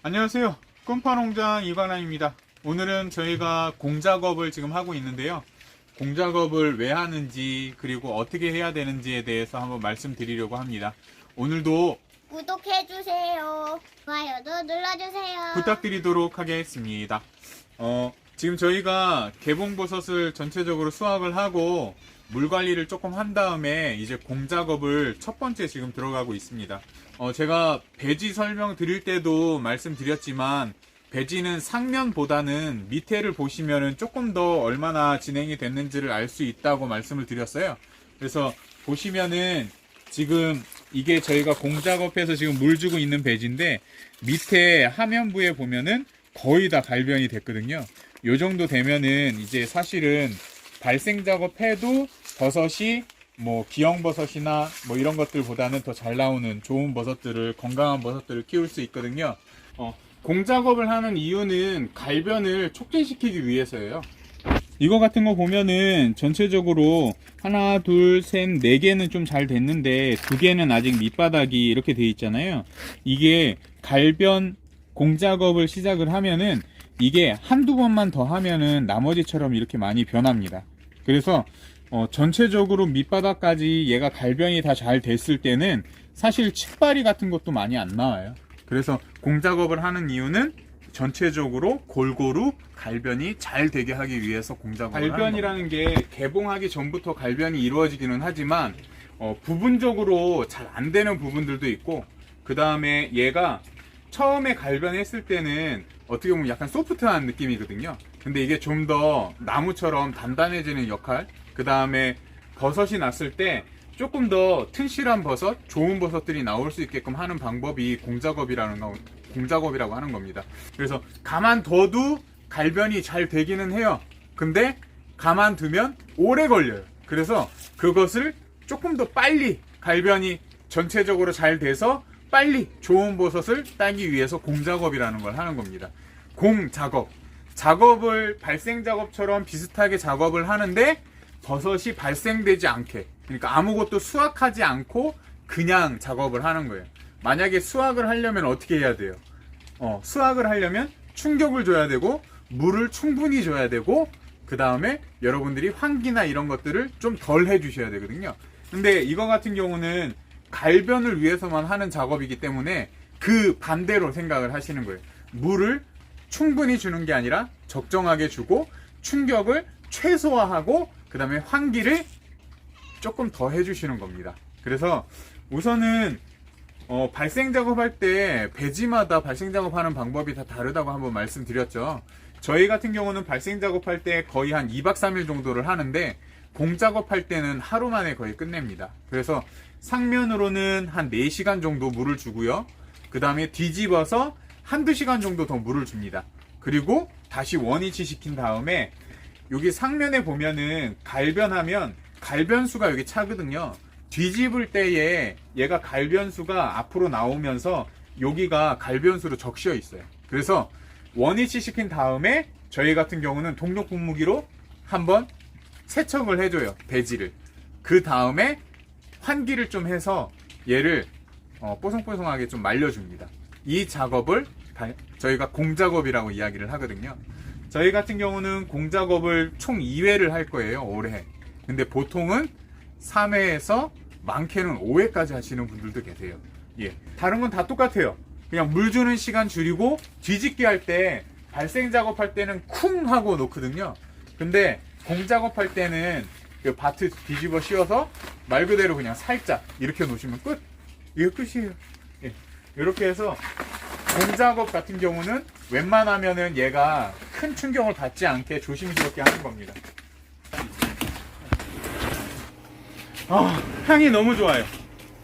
안녕하세요. 꿈파농장 이관환입니다. 오늘은 저희가 공작업을 지금 하고 있는데요. 공작업을 왜 하는지 그리고 어떻게 해야 되는지에 대해서 한번 말씀드리려고 합니다. 오늘도 구독해주세요. 좋아요도 눌러주세요. 부탁드리도록 하겠습니다. 지금 저희가 개봉버섯을 전체적으로 수확을 하고 물 관리를 조금 한 다음에 이제 공작업을 첫 번째 지금 들어가고 있습니다. 제가 배지 설명 드릴 때도 말씀드렸지만 배지는 상면보다는 밑에를 보시면은 조금 더 얼마나 진행이 됐는지를 알 수 있다고 말씀을 드렸어요. 그래서 보시면은 지금 이게 저희가 공작업해서 지금 물 주고 있는 배지인데 밑에 하면부에 보면은 거의 다 갈변이 됐거든요. 요 정도 되면은 이제 사실은 발생 작업해도 버섯이 뭐 기형버섯이나 뭐 이런 것들보다는 더 잘 나오는 좋은 버섯들을, 건강한 버섯들을 키울 수 있거든요. 공작업을 하는 이유는 갈변을 촉진시키기 위해서예요. 이거 같은 거 보면은 전체적으로 하나, 둘, 셋, 네 개는 좀 잘 됐는데 두 개는 아직 밑바닥이 이렇게 돼 있잖아요. 이게 갈변 공작업을 시작을 하면은 이게 한두 번만 더 하면은 나머지처럼 이렇게 많이 변합니다. 그래서 전체적으로 밑바닥까지 얘가 갈변이 다 잘 됐을 때는 사실 칡바리 같은 것도 많이 안 나와요. 그래서 공작업을 하는 이유는 전체적으로 골고루 갈변이 잘 되게 하기 위해서 공작업을 하는 겁니다. 갈변이라는 게 개봉하기 전부터 갈변이 이루어지기는 하지만 부분적으로 잘 안 되는 부분들도 있고, 그 다음에 얘가 처음에 갈변했을 때는 어떻게 보면 약간 소프트한 느낌이거든요. 근데 이게 좀 더 나무처럼 단단해지는 역할, 그 다음에 버섯이 났을 때 조금 더 튼실한 버섯, 좋은 버섯들이 나올 수 있게끔 하는 방법이 공작업이라고 하는 겁니다. 그래서 가만둬도 갈변이 잘 되기는 해요. 근데 가만두면 오래 걸려요. 그래서 그것을 조금 더 빨리 갈변이 전체적으로 잘 돼서 빨리 좋은 버섯을 따기 위해서 공작업이라는 걸 하는 겁니다. 작업을 발생 작업처럼 비슷하게 작업을 하는데 버섯이 발생되지 않게, 그러니까 아무것도 수확하지 않고 그냥 작업을 하는 거예요. 만약에 수확을 하려면 어떻게 해야 돼요? 수확을 하려면 충격을 줘야 되고 물을 충분히 줘야 되고, 그 다음에 여러분들이 환기나 이런 것들을 좀 덜 해주셔야 되거든요. 근데 이거 같은 경우는 갈변을 위해서만 하는 작업이기 때문에 그 반대로 생각을 하시는 거예요. 물을 충분히 주는 게 아니라 적정하게 주고 충격을 최소화하고 그 다음에 환기를 조금 더 해주시는 겁니다. 그래서 우선은 발생 작업할 때 배지마다 발생 작업하는 방법이 다 다르다고 한번 말씀드렸죠. 저희 같은 경우는 발생 작업할 때 거의 한 2박 3일 정도를 하는데 공작업할 때는 하루 만에 거의 끝냅니다. 그래서 상면으로는 한 4시간 정도 물을 주고요. 그 다음에 뒤집어서 한두 시간 정도 더 물을 줍니다. 그리고 다시 원위치 시킨 다음에 여기 상면에 보면은 갈변하면 갈변수가 여기 차거든요. 뒤집을 때에 얘가 갈변수가 앞으로 나오면서 여기가 갈변수로 적셔 있어요. 그래서 원위치 시킨 다음에 저희 같은 경우는 동력 분무기로 한번 세척을 해줘요. 배지를. 그 다음에 환기를 좀 해서 얘를 뽀송뽀송하게 좀 말려줍니다. 이 작업을 저희가 공작업이라고 이야기를 하거든요. 저희 같은 경우는 공작업을 총 2회를 할 거예요, 올해. 근데 보통은 3회에서 많게는 5회까지 하시는 분들도 계세요. 예. 다른 건 다 똑같아요. 그냥 물 주는 시간 줄이고 뒤집기 할 때, 발생 작업할 때는 쿵 하고 놓거든요. 근데 공작업할 때는 그 밭을 뒤집어 씌워서 말 그대로 그냥 살짝 이렇게 놓으시면 끝. 이게 끝이에요. 예. 이렇게 해서 공작업 같은 경우는 웬만하면은 얘가 큰 충격을 받지 않게 조심스럽게 하는 겁니다. 향이 너무 좋아요.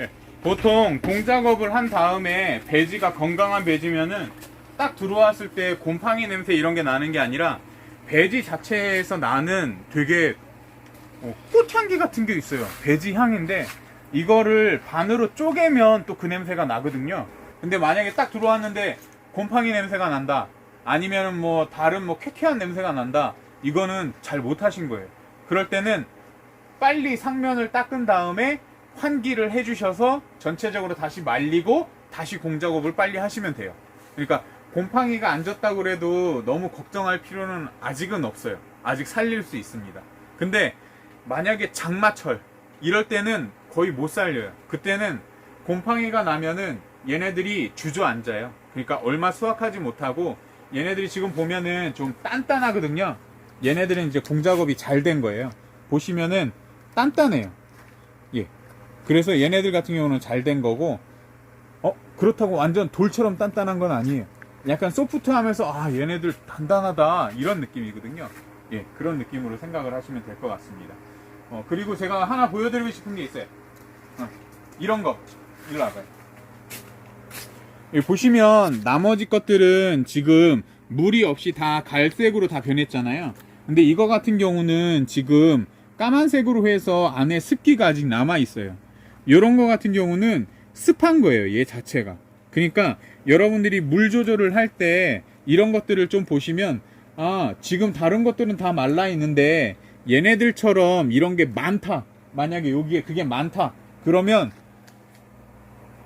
예. 보통 공작업을 한 다음에 배지가 건강한 배지면은 딱 들어왔을 때 곰팡이 냄새 이런 게 나는 게 아니라 배지 자체에서 나는 되게 꽃향기 같은 게 있어요. 배지 향인데 이거를 반으로 쪼개면 또 그 냄새가 나거든요. 근데 만약에 딱 들어왔는데 곰팡이 냄새가 난다, 아니면은 뭐 다른 뭐 쾌쾌한 냄새가 난다, 이거는 잘 못하신 거예요. 그럴 때는 빨리 상면을 닦은 다음에 환기를 해주셔서 전체적으로 다시 말리고 다시 공작업을 빨리 하시면 돼요. 그러니까 곰팡이가 안 졌다고 그래도 너무 걱정할 필요는 아직은 없어요. 아직 살릴 수 있습니다. 근데 만약에 장마철 이럴 때는 거의 못 살려요. 그때는 곰팡이가 나면은 얘네들이 주저앉아요. 그러니까 얼마 수확하지 못하고, 얘네들이 지금 보면은 좀 단단하거든요. 얘네들은 이제 공작업이 잘 된 거예요. 보시면은 단단해요. 예. 그래서 얘네들 같은 경우는 잘 된 거고, 그렇다고 완전 돌처럼 단단한 건 아니에요. 약간 소프트하면서 아 얘네들 단단하다 이런 느낌이거든요. 예, 그런 느낌으로 생각을 하시면 될 것 같습니다. 그리고 제가 하나 보여드리고 싶은 게 있어요. 이런 거 일로 와봐요. 여기 보시면 나머지 것들은 지금 물이 없이 다 갈색으로 다 변했잖아요. 근데 이거 같은 경우는 지금 까만색으로 해서 안에 습기가 아직 남아 있어요. 이런 거 같은 경우는 습한 거예요, 얘 자체가. 그러니까 여러분들이 물 조절을 할 때 이런 것들을 좀 보시면, 아 지금 다른 것들은 다 말라 있는데 얘네들처럼 이런 게 많다, 만약에 여기에 그게 많다 그러면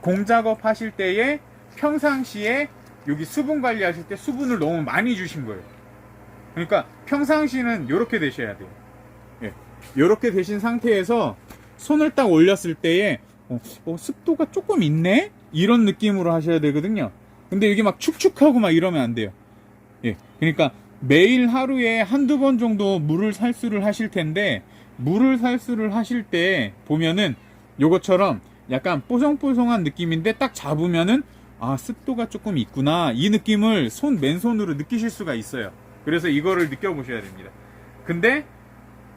공작업 하실 때에 평상시에 여기 수분 관리하실 때 수분을 너무 많이 주신 거예요. 그러니까 평상시는 이렇게 되셔야 돼요. 예, 이렇게 되신 상태에서 손을 딱 올렸을 때에 습도가 조금 있네? 이런 느낌으로 하셔야 되거든요. 근데 여기 막 축축하고 막 이러면 안 돼요. 예, 그러니까 매일 하루에 한두 번 정도 물을 살수를 하실 텐데, 물을 살수를 하실 때 보면은 요것처럼 약간 뽀송뽀송한 느낌인데 딱 잡으면은 아 습도가 조금 있구나, 이 느낌을 맨손으로 느끼실 수가 있어요. 그래서 이거를 느껴보셔야 됩니다. 근데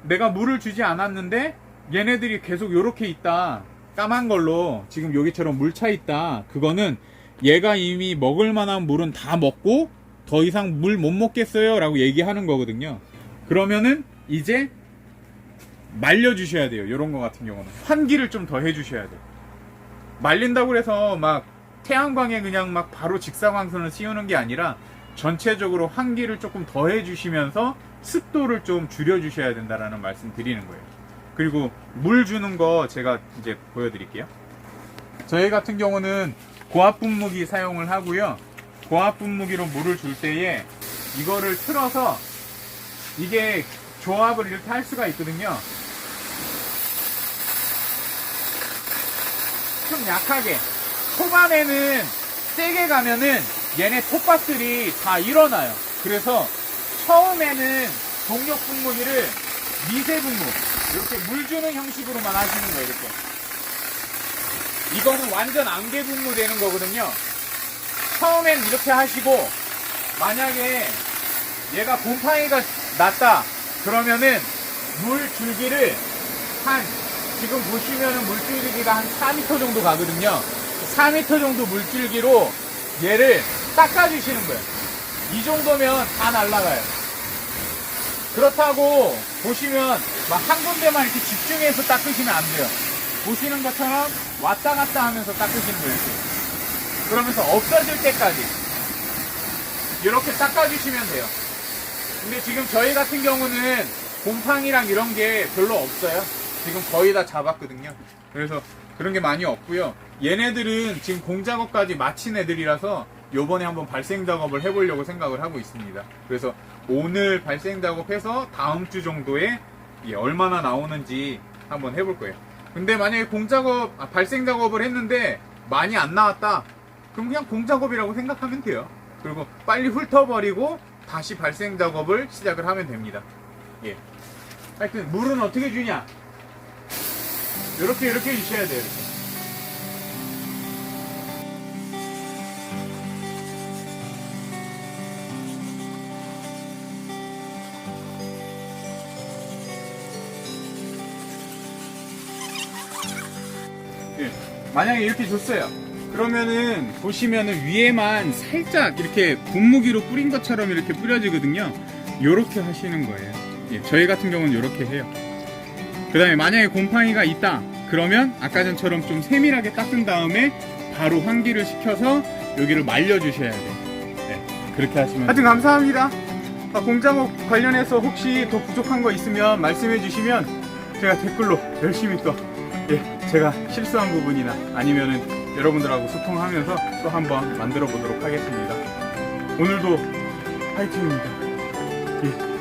내가 물을 주지 않았는데 얘네들이 계속 요렇게 있다, 까만 걸로 지금 여기처럼 물 차 있다, 그거는 얘가 이미 먹을 만한 물은 다 먹고 더 이상 물 못 먹겠어요 라고 얘기하는 거거든요. 그러면은 이제 말려주셔야 돼요. 요런 거 같은 경우는 환기를 좀 더 해주셔야 돼요. 말린다고 해서 막 태양광에 그냥 막 바로 직사광선을 씌우는 게 아니라 전체적으로 환기를 조금 더 해주시면서 습도를 좀 줄여주셔야 된다라는 말씀 드리는 거예요. 그리고 물 주는 거 제가 이제 보여드릴게요. 저희 같은 경우는 고압 분무기 사용을 하고요. 고압 분무기로 물을 줄 때에 이거를 틀어서, 이게 조합을 이렇게 할 수가 있거든요. 좀 약하게, 초반에는 세게 가면은 얘네 톱밥들이 다 일어나요. 그래서 처음에는 동력 분무기를 미세 분무, 이렇게 물 주는 형식으로만 하시는 거예요. 이렇게. 이거는 완전 안개 분무 되는 거거든요. 처음엔 이렇게 하시고, 만약에 얘가 곰팡이가 났다 그러면은 물 줄기를 지금 보시면은 물줄기가 한 4m 정도 가거든요. 4m 정도 물줄기로 얘를 닦아주시는 거예요. 이 정도면 다 날아가요. 그렇다고 보시면 막 한 군데만 이렇게 집중해서 닦으시면 안 돼요. 보시는 것처럼 왔다 갔다 하면서 닦으시는 거예요. 이렇게. 그러면서 없어질 때까지 이렇게 닦아주시면 돼요. 근데 지금 저희 같은 경우는 곰팡이랑 이런 게 별로 없어요. 지금 거의 다 잡았거든요. 그래서 그런 게 많이 없고요. 얘네들은 지금 공작업까지 마친 애들이라서 요번에 한번 발생 작업을 해보려고 생각을 하고 있습니다. 그래서 오늘 발생 작업해서 다음 주 정도에 얼마나 나오는지 한번 해볼 거예요. 근데 만약에 발생 작업을 했는데 많이 안 나왔다, 그럼 그냥 공작업이라고 생각하면 돼요. 그리고 빨리 훑어버리고 다시 발생 작업을 시작을 하면 됩니다. 예. 하여튼 물은 어떻게 주냐? 이렇게 주셔야 돼요. 이렇게. 예. 만약에 이렇게 줬어요. 그러면은 보시면은 위에만 살짝 이렇게 분무기로 뿌린 것처럼 이렇게 뿌려지거든요. 요렇게 하시는 거예요. 예, 저희 같은 경우는 요렇게 해요. 그 다음에 만약에 곰팡이가 있다 그러면 아까 전처럼 좀 세밀하게 닦은 다음에 바로 환기를 시켜서 여기를 말려주셔야 돼요. 네, 그렇게 하시면 하여튼 감사합니다. 공작업 관련해서 혹시 더 부족한 거 있으면 말씀해 주시면 제가 댓글로 열심히 또 제가 실수한 부분이나 아니면은 여러분들하고 소통하면서 또 한번 만들어 보도록 하겠습니다. 오늘도 파이팅입니다. 예.